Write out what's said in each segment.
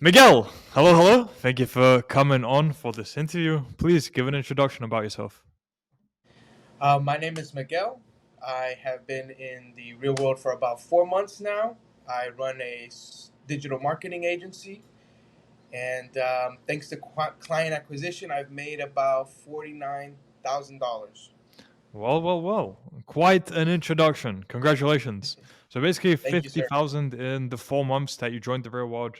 Miguel, hello. Thank you for coming on for this interview. Please give an introduction about yourself. My name is Miguel. I have been in the real world for about 4 months now. I run a digital marketing agency, and thanks to client acquisition, I've made about $49,000. Well. Quite an introduction. Congratulations. So basically, Thank you, fifty sir. thousand in the 4 months that you joined the real world.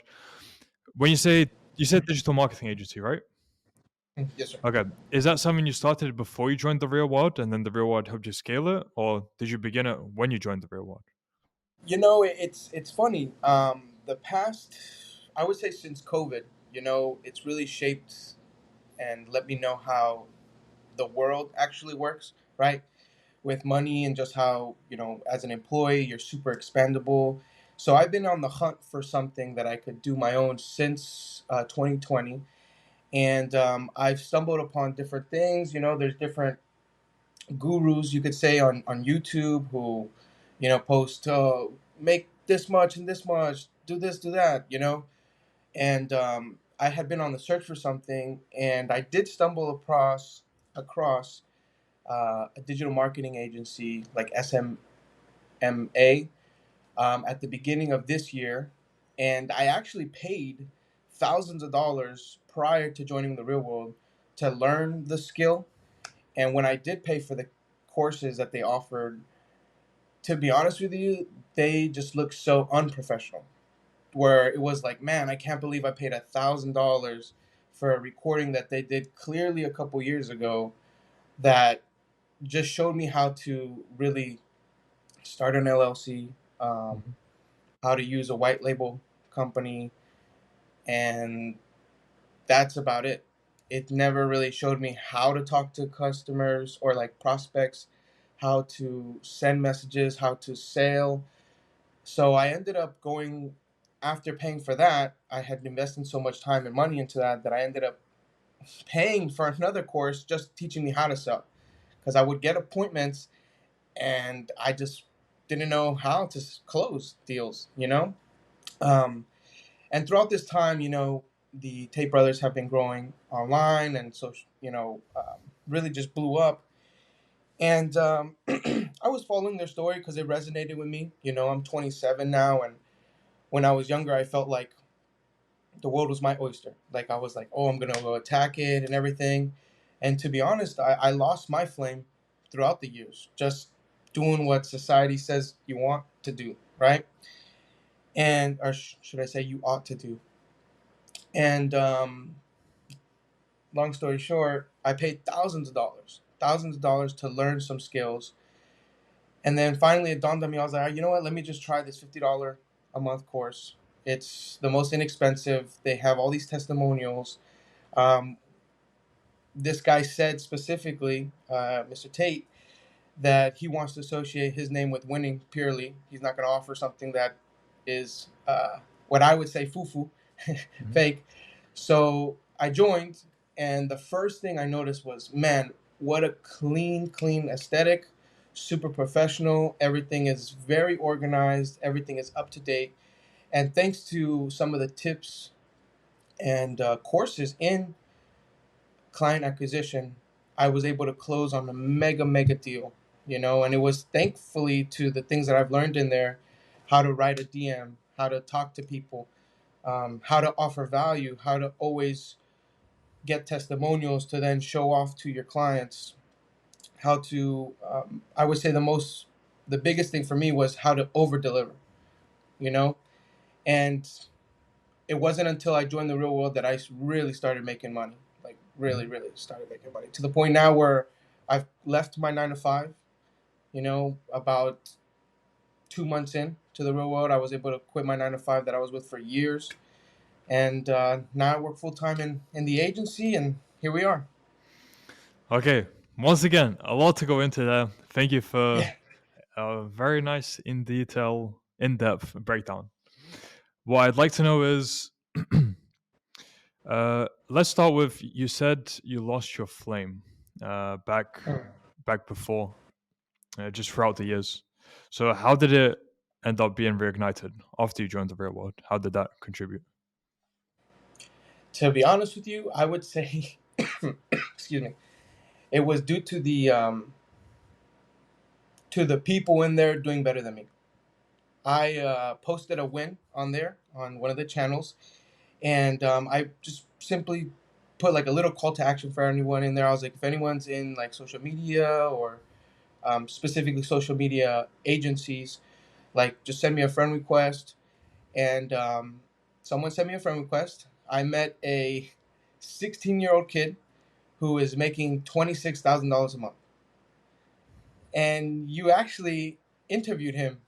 When you said digital marketing agency, right? Yes, sir. Okay, is that something you started before you joined the real world, and then the real world helped you scale it, or did you begin it when you joined the real world? It's funny. The past, I would say, since COVID, it's really shaped and let me know how the world actually works, right? With money and just how, as an employee, you're super expendable. So I've been on the hunt for something that I could do my own since 2020. And I've stumbled upon different things. There's different gurus, you could say, on YouTube who, post, make this much and this much, do this, do that, And I had been on the search for something, and I did stumble across a digital marketing agency like SMA at the beginning of this year, and I actually paid thousands of dollars prior to joining the real world to learn the skill. And when I did pay for the courses that they offered, to be honest with you, they just looked so unprofessional. Where it was like, man, I can't believe I paid $1,000 for a recording that they did clearly a couple years ago that just showed me how to really start an LLC, Mhm. how to use a white label company, and that's about it. It never really showed me how to talk to customers or like prospects, how to send messages, how to sell. So I ended up going after paying for that. I had invested so much time and money into that I ended up paying for another course just teaching me how to sell because I would get appointments and I just didn't know how to close deals. Um, and throughout this time, the Tate brothers have been growing online, and so really just blew up. And I was following their story because it resonated with me. I'm 27 now, and when I was younger, I felt like the world was my oyster. Like I was like, oh, I'm gonna go attack it and everything. And to be honest, I lost my flame throughout the years, just doing what society says you want to do, right? And or should I say you ought to do? And long story short, I paid thousands of dollars to learn some skills. And then finally it dawned on me, I was like, you know what, let me just try this $50 a month course. It's the most inexpensive. They have all these testimonials. Um, this guy said specifically, Mr. Tate, that he wants to associate his name with winning purely. He's not going to offer something that is what I would say foo Mhm. fake. So I joined, and the first thing I noticed was, man, what a clean aesthetic, super professional. Everything is very organized, everything is up to date. And thanks to some of the tips and courses in client acquisition, I was able to close on a mega deal, and it was thankfully to the things that I've learned in there, how to write a DM, how to talk to people, how to offer value, how to always get testimonials to then show off to your clients, how to, I would say the biggest thing for me was how to over deliver, you know, and it wasn't until I joined the real world that I really started making money. Like Mhm. really started making money to the point now where I've left my 9 to 5. About 2 months in to the real world, I was able to quit my 9 to 5 that I was with for years, and now I work full time in the agency, and here we are. Okay, once again, a lot to go into there. Thank you for Yeah. a very nice, in depth breakdown. What I'd like to know is let's start with you said you lost your flame back before, just throughout the years. So, how did it end up being reignited after you joined the real world? How did that contribute? To be honest with you, I would say, excuse me, it was due to the people in there doing better than me. I posted a win on there on one of the channels, and I just simply put like a little call to action for anyone in there. I was like, if anyone's in like social media or specifically social media agencies, like just send me a friend request. And someone sent me a friend request. I met a 16-year-old kid who is making $26,000 a month, and you actually interviewed him.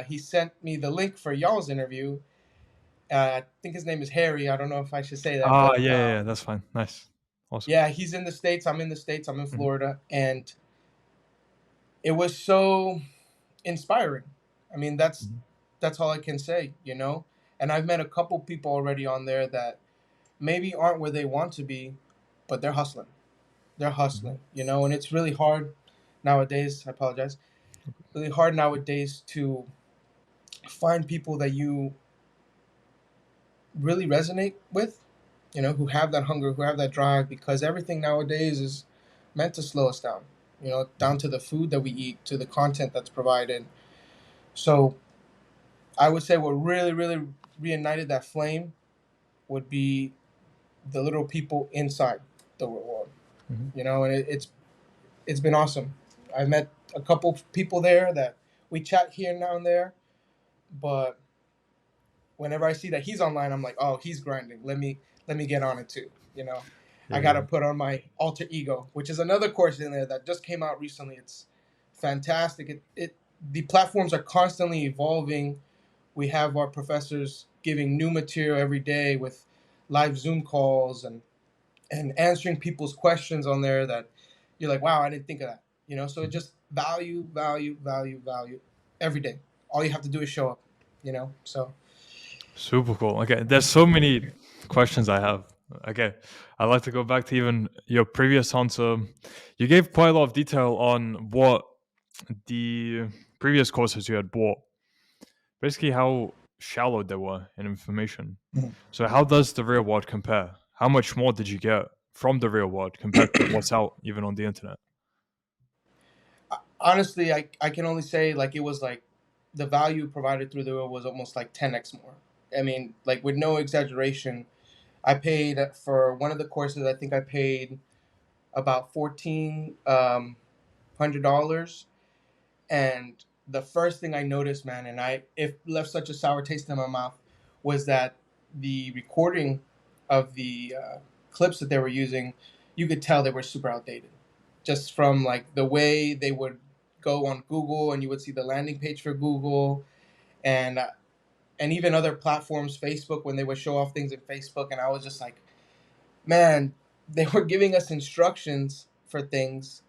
He sent me the link for y'all's interview. I think his name is Harry. I don't know if I should say that, Ah, but yeah, yeah, yeah, that's fine. Nice. Awesome. yeah, he's in the States. I'm in the States. I'm in Mhm, Florida. And it was so inspiring. I mean, mhm, that's all I can say, you know? And I've met a couple people already on there that maybe aren't where they want to be, but they're hustling. They're mhm. hustling, you know, and it's really hard nowadays. I apologize. Really hard nowadays to find people that you really resonate with, you know, who have that hunger, who have that drive, because everything nowadays is meant to slow us down, you know, down Mhm, to the food that we eat, to the content that's provided. So I would say what really, really reignited that flame would be the little people inside the world, mhm. you know, and it's been awesome. I've met a couple people there that we chat here now and there, but whenever I see that he's online, I'm like, oh, he's grinding. Let me get on it too. You know, I Yeah, gotta yeah. put on my alter ego, which is another course in there that just came out recently. It's fantastic. It the platforms are constantly evolving. We have our professors giving new material every day with live Zoom calls and answering people's questions on there that you're like, wow, I didn't think of that. You know, so it Mhm. just value, value, value, value every day. All you have to do is show up. You know, so. Super cool. Okay, there's so many questions I have. Okay, I'd like to go back to even your previous answer. You gave quite a lot of detail on what the previous courses you had bought, basically how shallow they were in information. So, how does the real world compare? How much more did you get from the real world compared to what's out even on the internet? Honestly, I can only say like it was like the value provided through the wheel was almost like 10x more. I mean, like with no exaggeration, I paid for one of the courses. I think I paid about $1,400, and the first thing I noticed, man, and I it left such a sour taste in my mouth, was that the recording of the clips that they were using, you could tell they were super outdated, just from like the way they would go on Google, and you would see the landing page for Google, and uh, and even other platforms, Facebook, when they would show off things in Facebook, and I was just like, man, they were giving us instructions for things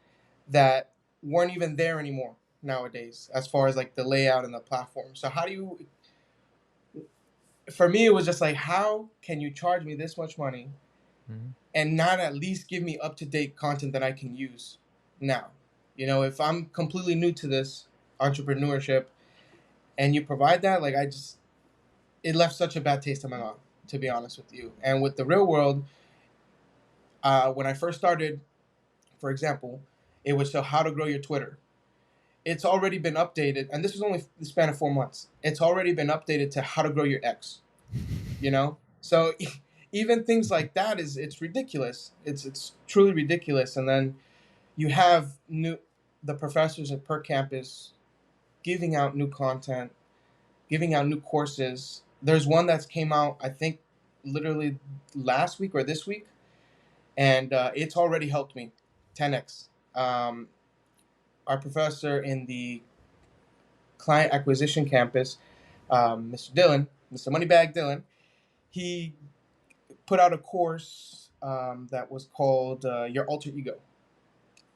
that weren't even there anymore nowadays as far as like the layout and the platform. So how do you, for me it was just like, how can you charge me this much money Mhm, and not at least give me up to date content that I can use now? You know, if I'm completely new to this entrepreneurship and you provide that, like I just, it left such a bad taste in my mouth, to be honest with you. And with the real world, when I first started, for example, it was so how to grow your Twitter. It's already been updated, and this was only the span of 4 months. It's already been updated to how to grow your X. You know, so even things like that is it's ridiculous. It's truly ridiculous. And then you have the professors at per campus giving out new content, giving out new courses. There's one that's came out, I think, literally last week or this week, and it's already helped me 10x. Our professor in the client acquisition campus, Mr. Dylan, Mr. Moneybag Dylan, he put out a course that was called Your Alter Ego.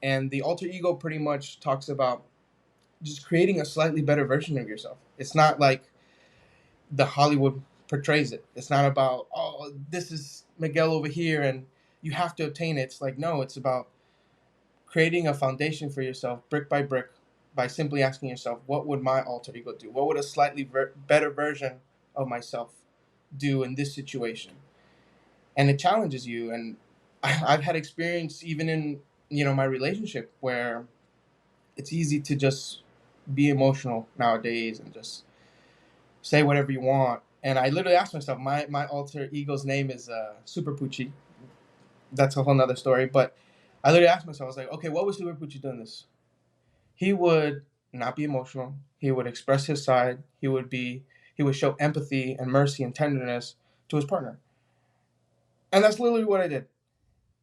And the alter ego pretty much talks about just creating a slightly better version of yourself. It's not like the Hollywood portrays it. It's not about, oh, this is Miguel over here and you have to obtain it. It's like, no, it's about creating a foundation for yourself brick by brick by simply asking yourself, what would my alter ego do? What would a slightly better version of myself do in this situation? and it challenges you. And I've had experience even in, my relationship, where it's easy to just be emotional nowadays and just say whatever you want. And I literally asked myself, my alter ego's name is Super Poochie. That's a whole nother story. But I literally asked myself, I was like, okay, what was Super Poochie doing this? He would not be emotional. He would express his side. He would show empathy and mercy and tenderness to his partner. And that's literally what I did.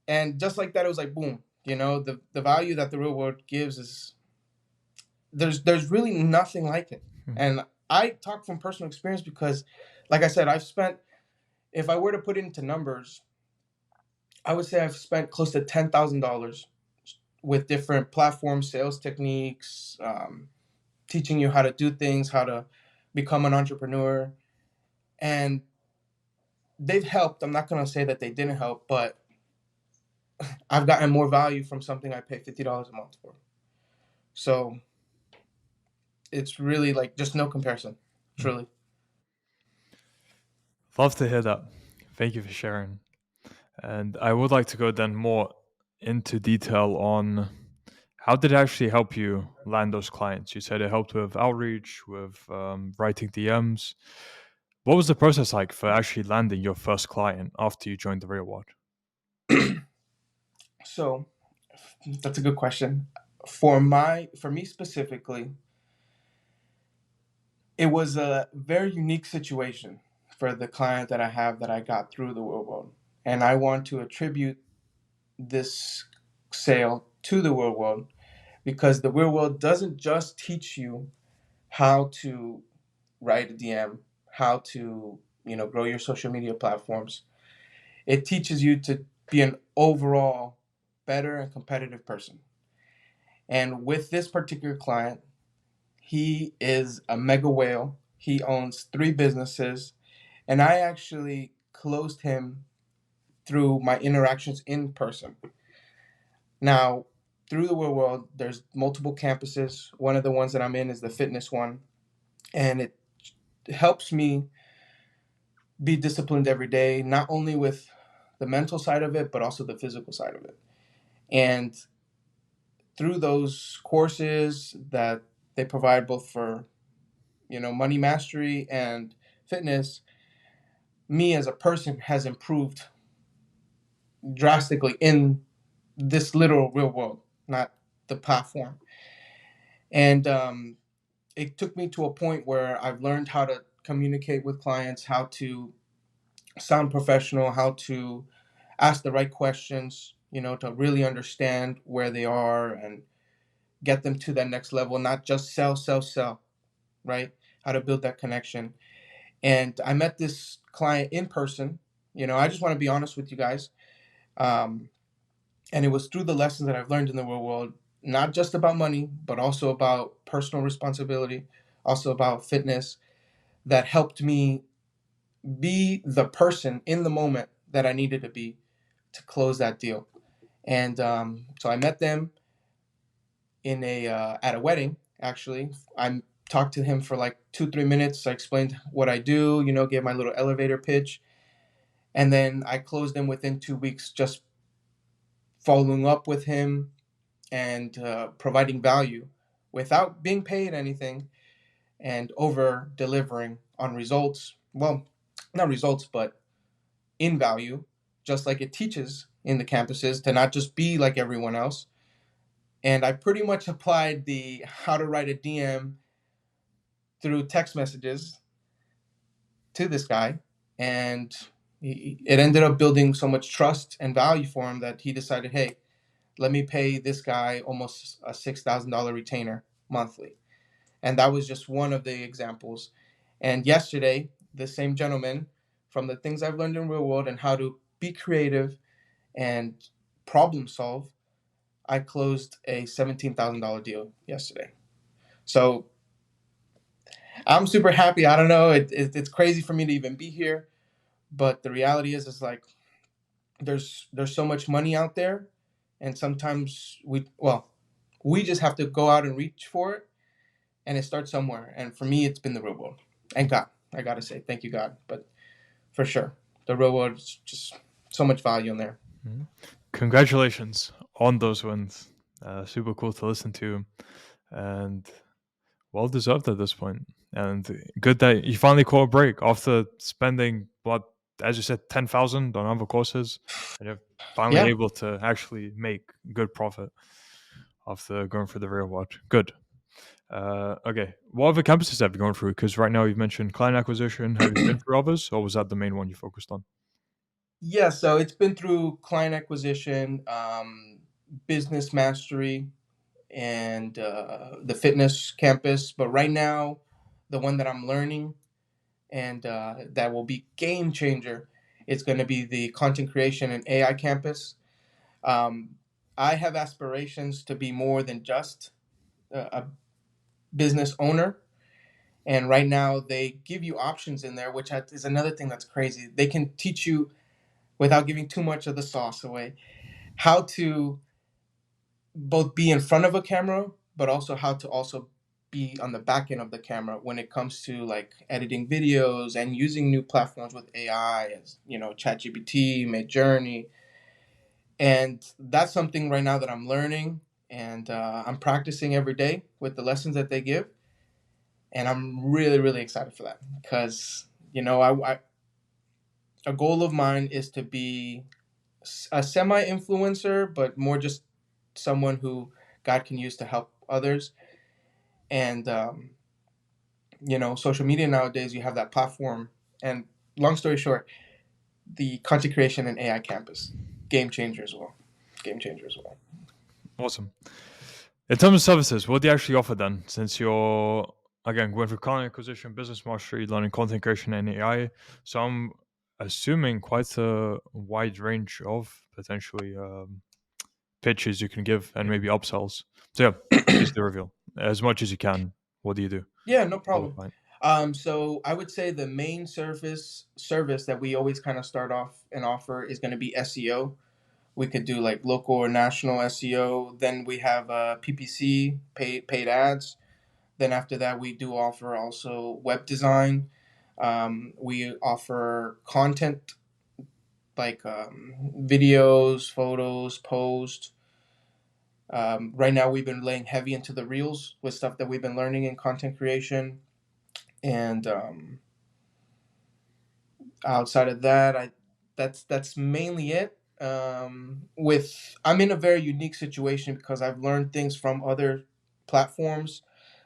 And just like that, it was like boom. The value that the real world gives is, there's really nothing like it. Mhm. And I talk from personal experience because, like I said, I've spent, if I were to put it into numbers, I would say I've spent close to $10,000 with different platforms, sales techniques, teaching you how to do things, how to become an entrepreneur. And they've helped. I'm not going to say that they didn't help, but I've gotten more value from something I pay $50 a month for. So it's really like just no comparison, Mm. truly. Love to hear that. Thank you for sharing. And I would like to go then more into detail on how did it actually help you land those clients? You said it helped with outreach, with writing DMs. What was the process like for actually landing your first client after you joined the real world? So that's a good question. For me specifically, it was a very unique situation for the client that I have that I got through the real world. And I want to attribute this sale to the real world because the real world doesn't just teach you how to write a DM, how to, grow your social media platforms. It teaches you to be an overall better and competitive person. And with this particular client, he is a mega whale. He owns three businesses, and I actually closed him through my interactions in person. Now, through the real world, there's multiple campuses. One of the ones that I'm in is the fitness one, and it helps me be disciplined every day, not only with the mental side of it, but also the physical side of it. And through those courses that they provide both for, money mastery and fitness, me as a person has improved drastically in this literal real world, not the platform. And it took me to a point where I've learned how to communicate with clients, how to sound professional, how to ask the right questions, to really understand where they are and get them to that next level, not just sell, sell, sell, right? How to build that connection. And I met this client in person. I just want to be honest with you guys. Um, and it was through the lessons that I've learned in the real world, not just about money, but also about personal responsibility, also about fitness, that helped me be the person in the moment that I needed to be to close that deal. And so I met them in a at a wedding. Actually, I talked to him for like 2 3 minutes. I explained what I do, gave my little elevator pitch, and then I closed him within 2 weeks, just following up with him and providing value without being paid anything, and over delivering on results. Well, not results, but in value, just like it teaches in the campuses to not just be like everyone else. And I pretty much applied the how to write a DM through text messages to this guy. And it ended up building so much trust and value for him that he decided, hey, let me pay this guy almost a $6,000 retainer monthly. And that was just one of the examples. And yesterday, the same gentleman, from the things I've learned in real world and how to be creative and problem solve, I closed a $17,000 deal yesterday. So I'm super happy. I don't know. It's crazy for me to even be here, but the reality is like there's so much money out there, and sometimes we just have to go out and reach for it, and it starts somewhere. And for me, it's been the real world and God. I gotta say, thank you, God. But for sure, the real world is just so much value in there. Mhm. Congratulations on those wins. Super cool to listen to, and well deserved at this point. And good that you finally caught a break after spending what, as you said, 10,000 on other courses, and you're finally Yeah. able to actually make good profit after going through the real watch. Good. Okay. What other campuses have you gone through? Because right now you've mentioned client acquisition. Have you been through others, or was that the main one you focused on? Yeah, so it's been through client acquisition, business mastery, and the fitness campus. But right now, the one that I'm learning and that will be game changer, it's going to be the content creation and AI campus. Um, I have aspirations to be more than just a business owner. And right now, they give you options in there, which is another thing that's crazy. They can teach you, without giving too much of the sauce away, how to both be in front of a camera, but also how to also be on the back end of the camera when it comes to like editing videos and using new platforms with AI, as you know, ChatGPT, Midjourney, and that's something right now that I'm learning, and I'm practicing every day with the lessons that they give, and I'm really really excited for that because you know a goal of mine is to be a semi influencer, but more just someone who God can use to help others. And you know, social media nowadays, you have that platform. And long story short, the content creation and AI campus, game changer as well. Game changer as well. Awesome. In terms of services, what do you actually offer then? Since you're again going through client acquisition, business mastery, learning content creation and AI, so I'm assuming quite a wide range of potentially pitches you can give and maybe upsells. So yeah, please do reveal as much as you can. What do you do Yeah, no for the problem. client? So I would say the main service that we always kind of start off and offer is going to be SEO. We could do like local or national SEO. Then we have PPC, paid ads. Then after that, we do offer also web design. We offer content like videos, photos, posts. Right now, we've been laying heavy into the reels with stuff that we've been learning in content creation. And outside of that, that's mainly it. With I'm in a very unique situation because I've learned things from other platforms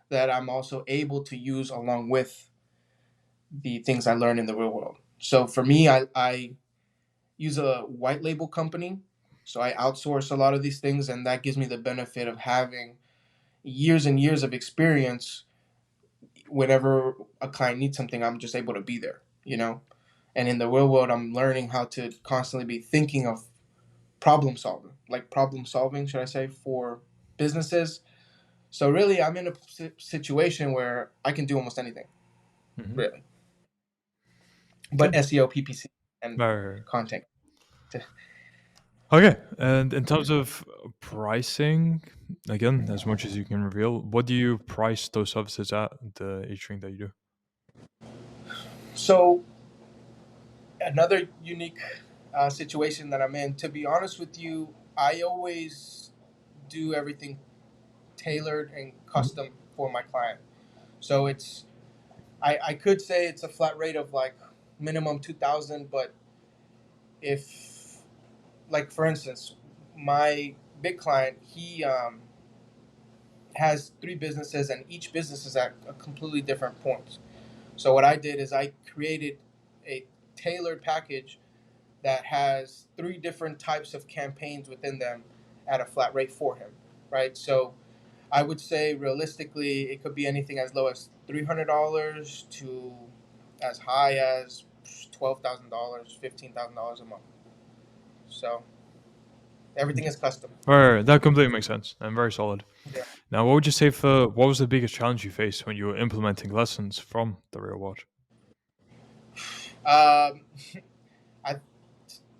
that I'm also able to use along with the things I learn in the real world. So for me, I use a white label company. So I outsource a lot of these things, and that gives me the benefit of having years and years of experience. Whenever a client needs something, I'm just able to be there, you know? And in the real world, I'm learning how to constantly be thinking of problem solving, should I say, for businesses. So really, I'm in a situation where I can do almost anything, Hmm. really. But Okay. SEO, PPC, and Right. content. Okay. And in terms of pricing, again, as much as you can reveal, what do you price those services at, the each thing that you do? So another unique situation that I'm in. To be honest with you, I always do everything tailored and Mhm. custom for my client. So I could say it's a flat rate of like minimum 2,000, but if like for instance, my big client, he has three businesses and each business is at a completely different point. So what I did is I created a tailored package that has three different types of campaigns within them at a flat rate for him, right? So I would say realistically, it could be anything as low as $300 to as high as $12,000, $15,000 a month. So everything Okay. is custom. Right. That completely makes sense and very solid. Yeah. Now, what would you say for what was the biggest challenge you faced when you were implementing lessons from the real world? Um, I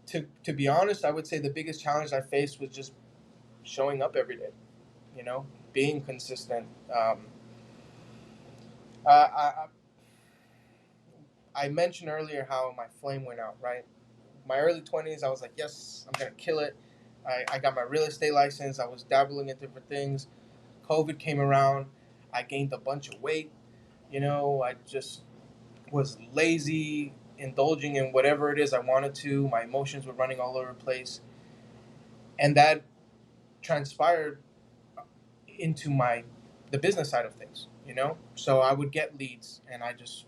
to be honest, I would say the biggest challenge I faced was just showing up every day. You know, being consistent. I mentioned earlier how my flame went out, right? my early 20s, I was like, yes, I'm gonna kill it. I got my real estate license. I was dabbling in different things. COVID came around. I gained a bunch of weight. I just was lazy, indulging in whatever it is I wanted to. My emotions were running all over the place, and that transpired into the business side of things. So I would get leads, and I just,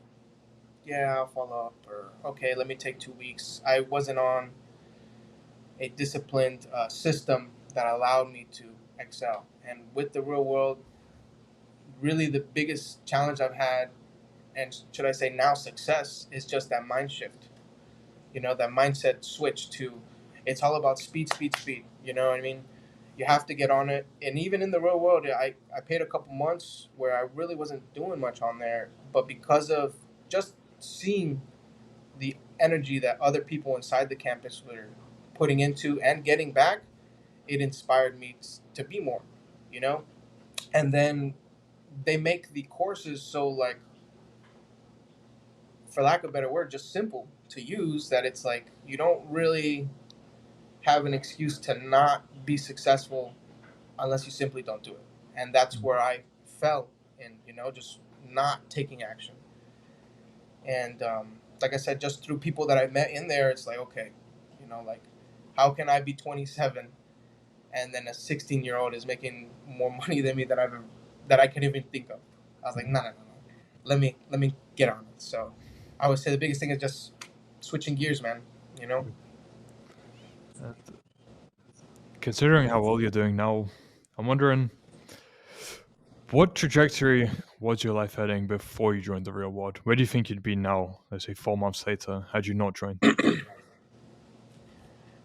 yeah, I'll follow up, or okay, let me take 2 weeks. I wasn't on a disciplined system that allowed me to excel. And with the real world, really the biggest challenge I've had, and should I say now success, is just that mind shift. That mindset switch to, it's all about speed, speed, speed. You know what I mean? You have to get on it. And even in the real world, I paid a couple months where I really wasn't doing much on there. But because of just seeing the energy that other people inside the campus were putting into and getting back, it inspired me to be more, you know? And then they make the courses so, like, for lack of a better word, just simple to use, that it's like you don't really have an excuse to not be successful unless you simply don't do it. And that's where I fell in, just not taking action. And like I said, just through people that I met in there, it's like, okay, like, how can I be 27 and then a 16-year-old is making more money than me that I can even think of? I was like, no, no, no, no. Let me get on it. So I would say the biggest thing is just switching gears, man. You know. And considering how well you're doing now, I'm wondering what trajectory was your life heading before you joined the real world? Where do you think you'd be now, let's say 4 months later, had you not joined?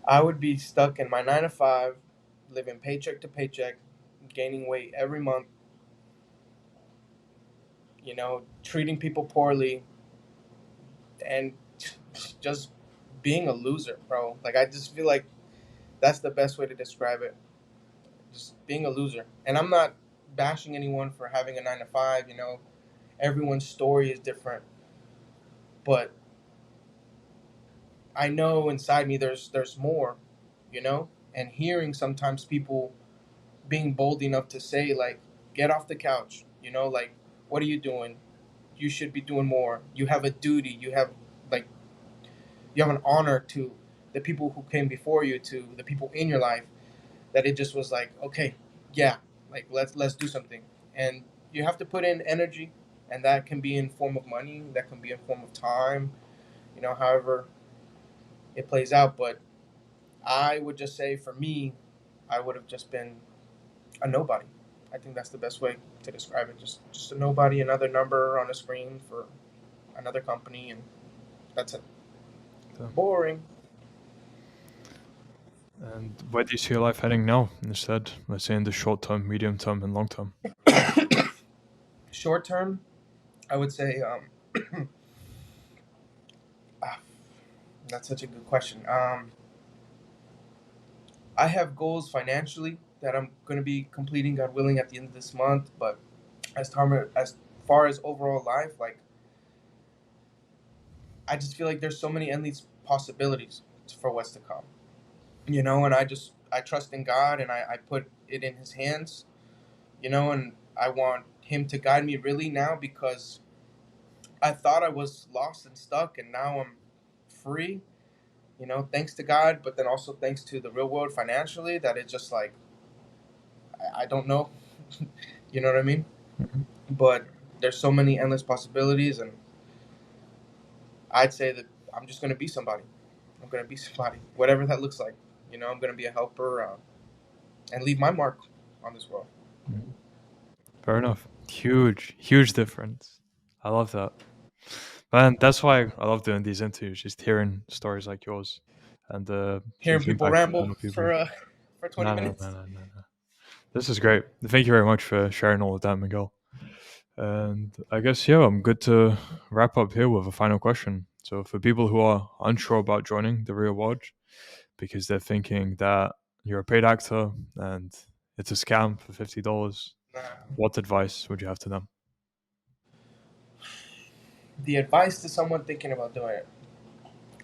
I would be stuck in my 9 to 5, living paycheck to paycheck, gaining weight every month. Treating people poorly, and just being a loser, bro. Like, I just feel like that's the best way to describe it. Just being a loser. And I'm not bashing anyone for having a 9 to 5. Everyone's story is different, but I know inside me there's more. And hearing sometimes people being bold enough to say, like, get off the couch. Like, what are you doing? You should be doing more. You have a duty. Like you have an honor to the people who came before you, to the people in your life, that it just was like, okay, yeah, like, let's do something. And you have to put in energy, and that can be in form of money, that can be in form of time, however it plays out. But I would just say, for me, I would have just been a nobody. I think that's the best way to describe it. Just a nobody, another number on a screen for another company, and that's it. So, Boring. and where do you see your life heading now instead? Let's say in the short term, medium term, and long term. Short term, I would say, ah, that's such a good question. I have goals financially that I'm going to be completing, God willing, at the end of this month. But as far as overall life, like, I just feel like there's so many endless possibilities for what's to come. And I trust in God, and I put it in His hands. And I want Him to guide me really now, because I thought I was lost and stuck, and now I'm free. Thanks to God, but then also thanks to the real world financially, that it's just like, I don't know. You know what I mean? Mhm. But there's so many endless possibilities, and I'd say that I'm just gonna be somebody. I'm gonna be somebody, whatever that looks like. I'm gonna be a helper, and leave my mark on this world. Mhm. Fair enough. Huge, huge difference. I love that. Man, that's why I love doing these interviews, just hearing stories like yours and Hearing huge people impact ramble on people. for 20 No, no, no, minutes. no, no, no. This is great. Thank you very much for sharing all of that, Miguel. And I guess, yeah, I'm good to wrap up here with a final question. So, for people who are unsure about joining the real world because they're thinking that you're a paid actor and it's a scam for $50, Nah. what advice would you have to them? The advice to someone thinking about doing it.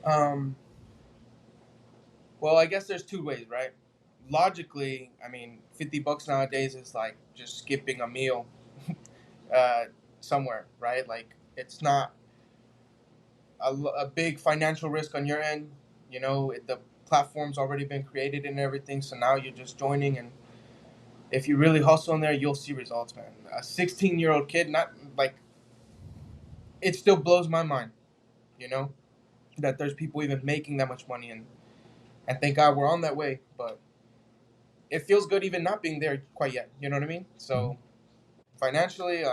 Um, Well, I guess there's two ways, right? Logically, I mean, $50 nowadays is like just skipping a meal uh, somewhere, right? Like it's not a big financial risk on your end. The platform's already been created and everything, so now you're just joining, and if you really hustle in there, you'll see results, man. A 16-year-old kid, not like it still blows my mind, you know, that there's people even making that much money, and thank God we're on that way, but it feels good even not being there quite yet. You know what I mean? Mhm. So financially,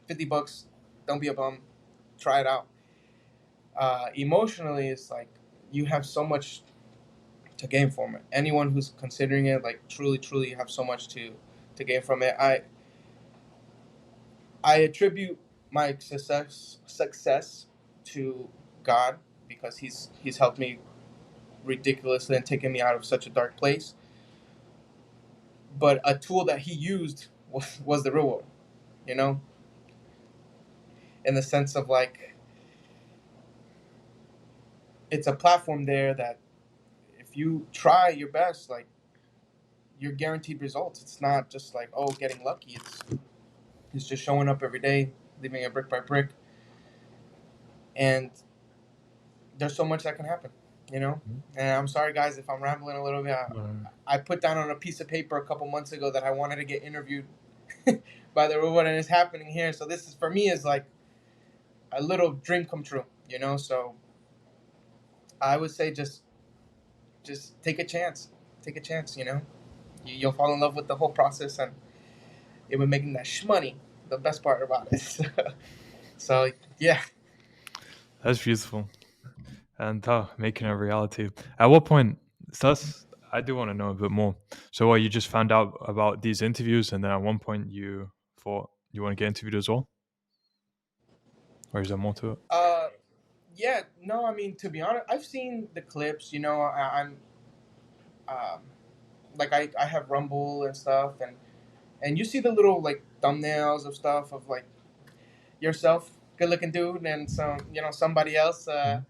$50, don't be a bum, try it out. Emotionally, it's like you have so much to gain from it. Anyone who's considering it, like truly, truly, have so much to gain from it. I attribute my success to God because he's helped me ridiculously and taken me out of such a dark place. But a tool that he used was the real world, you know, in the sense of like it's a platform there that if you try your best, like you're guaranteed results. It's not just like, oh, getting lucky. It's just showing up every day, living it brick by brick, and there's so much that can happen, you know. Mhm. And I'm sorry, guys, if I'm rambling a little bit. I put down on a piece of paper a couple months ago that I wanted to get interviewed by the robot, and it's happening here. So this is for me is like a little dream come true, you know. So I would say just take a chance, you know. You'll fall in love with the whole process, and it would making that shmoney the best part about it. So yeah. That's beautiful. And making it a reality. At what point, I do want to know a bit more. So, you just found out about these interviews, and then at one point you thought you want to get interviewed as well? Or is there more to it? Uh, yeah. No, I mean to be honest, I've seen the clips. You know, I'm um, like I have Rumble and stuff, and you see the little like thumbnails of stuff of like yourself, good looking dude, and somebody else, Mhm.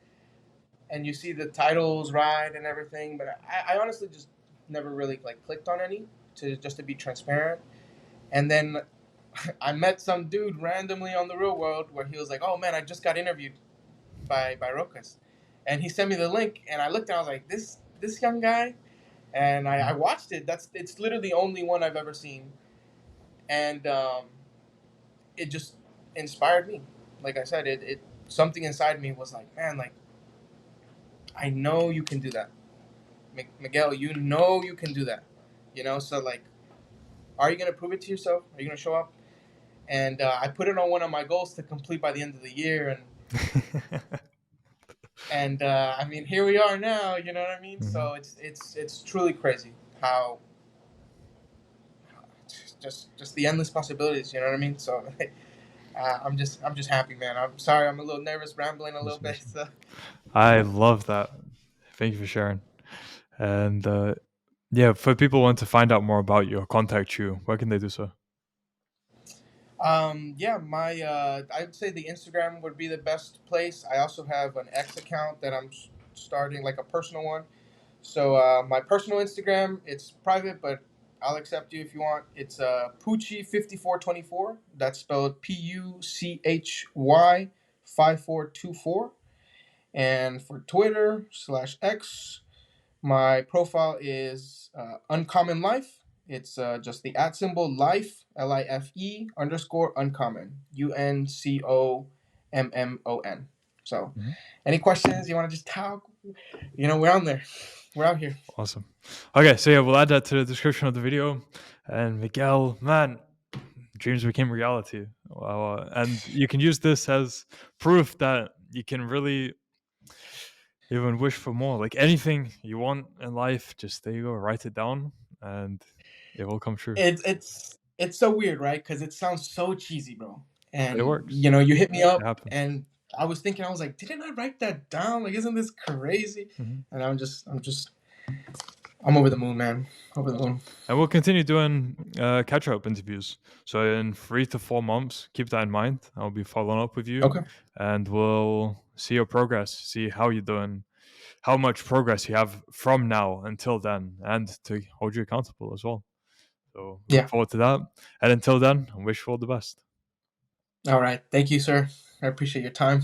and you see the titles right and everything. But I honestly just never really like clicked on any to be transparent. And then I met some dude randomly on the real world where he was like, "Oh man, I just got interviewed by Rokas," and he sent me the link, and I looked and I was like, "This young guy," and I Mhm. watched it. It's literally the only one I've ever seen, and it just inspired me. Like I said, it something inside me was like, man, like I know you can do that, Miguel. You know you can do that. So like, are you gonna prove it to yourself? Are you gonna show up? And I put it on one of my goals to complete by the end of the year, and I mean, here we are now. You know what I mean? Mhm. So it's truly crazy how just the endless possibilities. You know what I mean? So I'm just happy, man. I'm sorry, I'm a little nervous, rambling a little That's bit. awesome. So. I love that. Thank you for sharing. And yeah, for people who want to find out more about you or contact you, where can they do so? Yeah, my I'd say the Instagram would be the best place. I also have an X account that I'm starting, like a personal one. So my personal Instagram, it's private, but I'll accept you if you want. It's Puchy5424. That's spelled Puchy 5424. And for Twitter / X, my profile is Uncommon Life. It's just the @ symbol life, LIFE _ uncommon, UNCOMMON. So, Mhm. any questions? You want to just talk? We're on there. We're out here. Awesome. Okay, so yeah, we'll add that to the description of the video. And Miguel, man, dreams became reality. Wow. And you can use this as proof that you can really even wish for more. Like anything you want in life, just there you go, write it down and it will come true. It's so weird, right? Because it sounds so cheesy, bro. But it And works. you hit me It up, happens. and I was thinking, I was like, didn't I write that down? Like, isn't this crazy? Mhm. And I'm over the moon, man. Over the Awesome. moon. And we'll continue doing catch up interviews. So in 3 to 4 months, keep that in mind. I'll be following up with you Okay. and we'll see your progress, see how you're doing, how much progress you have from now until then, and to hold you accountable as well. So look Yeah. forward to that. And until then, I wish you all the best. All right. Thank you, sir. I appreciate your time.